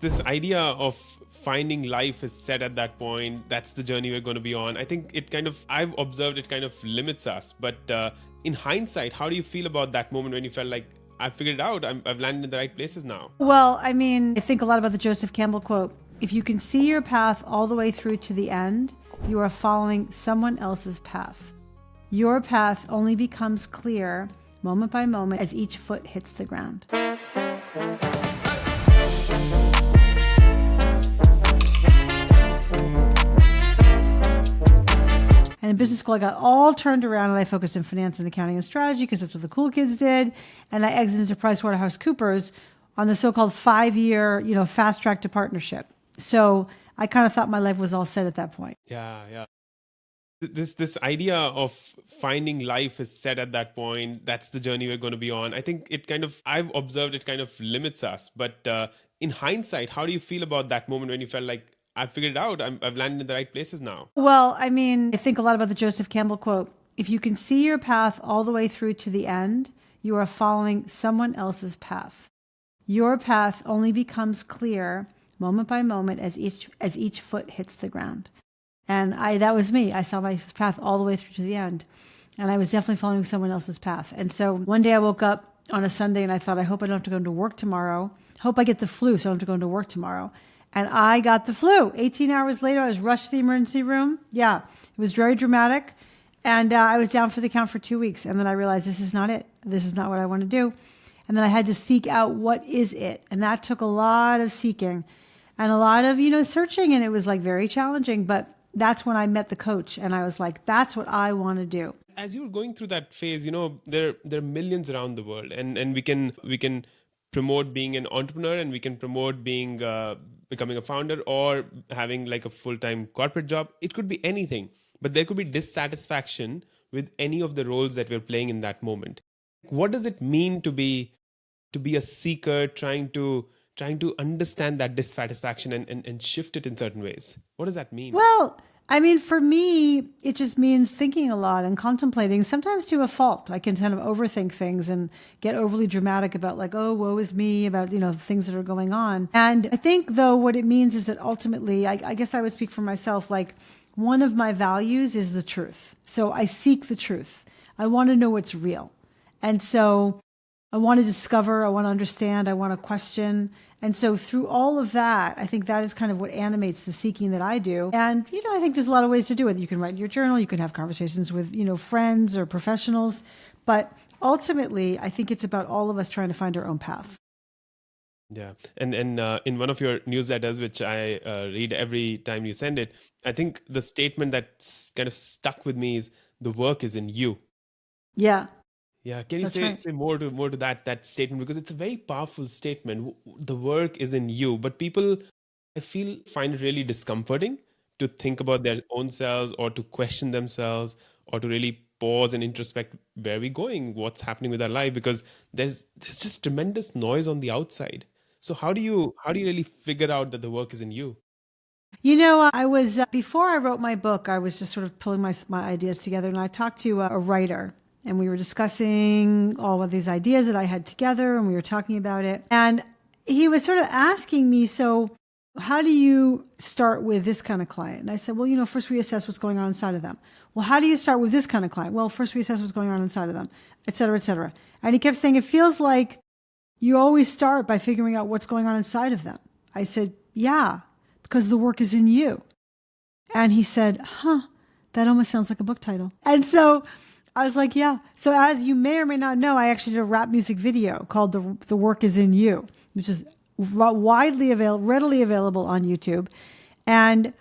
This idea of finding life is set at that point. That's the journey we're going to be on. I think I've observed it kind of limits us. But in hindsight, how do you feel about that moment when you felt like, I figured it out, I've landed in the right places now? Well, I mean, I think a lot about the Joseph Campbell quote. If you can see your path all the way through to the end, you are following someone else's path. Your path only becomes clear moment by moment as each foot hits the ground. And in business school, I got all turned around and I focused in finance and accounting and strategy because that's what the cool kids did. And I exited to PricewaterhouseCoopers on the so-called 5-year, fast track to partnership. So I kind of thought my life was all set at that point. Yeah. This idea of finding life is set at that point. That's the journey we're going to be on. I think I've observed it kind of limits us. But in hindsight, how do you feel about that moment when you felt like, I figured it out, I've landed in the right places now? Well, I mean, I think a lot about the Joseph Campbell quote. If you can see your path all the way through to the end, you are following someone else's path. Your path only becomes clear moment by moment as each foot hits the ground. And that was me. I saw my path all the way through to the end. And I was definitely following someone else's path. And so one day I woke up on a Sunday and I thought, I hope I don't have to go into work tomorrow. Hope I get the flu so I don't have to go into work tomorrow. And I got the flu. 18 hours later, I was rushed to the emergency room. Yeah, it was very dramatic. And I was down for the count for 2 weeks. And then I realized this is not it. This is not what I want to do. And then I had to seek out what is it. And that took a lot of seeking and a lot of, searching. And it was like very challenging. But that's when I met the coach. And I was like, that's what I want to do. As you were going through that phase, there are millions around the world. And we can promote being an entrepreneur, and we can promote being becoming a founder or having like a full-time corporate job. It could be anything, but there could be dissatisfaction with any of the roles that we're playing in that moment. What does it mean to be a seeker, trying to understand that dissatisfaction and shift it in certain ways? What does that mean? Well, I mean, for me, it just means thinking a lot and contemplating, sometimes to a fault. I can kind of overthink things and get overly dramatic about like, oh, woe is me, about, things that are going on. And I think, though, what it means is that ultimately, I guess I would speak for myself, like one of my values is the truth. So I seek the truth. I want to know what's real. And so I want to discover, I want to understand, I want to question. And so through all of that, I think that is kind of what animates the seeking that I do. And, I think there's a lot of ways to do it. You can write in your journal, you can have conversations with, friends or professionals. But ultimately, I think it's about all of us trying to find our own path. Yeah. And in one of your newsletters, which I read every time you send it, I think the statement that's kind of stuck with me is, the work is in you. Yeah. Yeah, can you say more to that statement? Because it's a very powerful statement. The work is in you, but people, I feel, find it really discomforting to think about their own selves or to question themselves or to really pause and introspect, where are we going, what's happening with our life, because there's just tremendous noise on the outside. So how do you really figure out that the work is in you? I was, before I wrote my book, I was just sort of pulling my ideas together, and I talked to a writer. And we were discussing all of these ideas that I had together, and we were talking about it. And he was sort of asking me, so how do you start with this kind of client? And I said, well, first we assess what's going on inside of them. Well, how do you start with this kind of client? Well, first we assess what's going on inside of them, et cetera, et cetera. And he kept saying, it feels like you always start by figuring out what's going on inside of them. I said, yeah, because the work is in you. And he said, that almost sounds like a book title. And so I was like, yeah. So as you may or may not know, I actually did a rap music video called The Work Is In You, which is readily available on YouTube. And,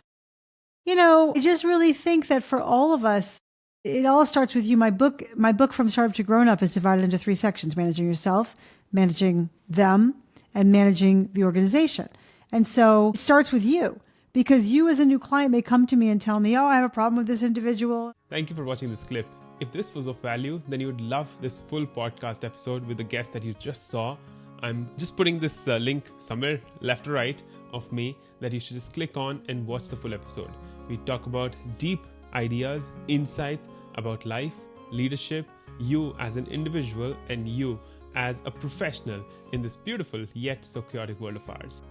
I just really think that for all of us, it all starts with you. My book From Startup to Grown Up is divided into 3 sections: managing yourself, managing them, and managing the organization. And so it starts with you, because you as a new client may come to me and tell me, oh, I have a problem with this individual. Thank you for watching this clip. If this was of value, then you would love this full podcast episode with the guest that you just saw. I'm just putting this link somewhere left or right of me that you should just click on and watch the full episode. We talk about deep ideas, insights about life, leadership, you as an individual, and you as a professional in this beautiful yet so chaotic world of ours.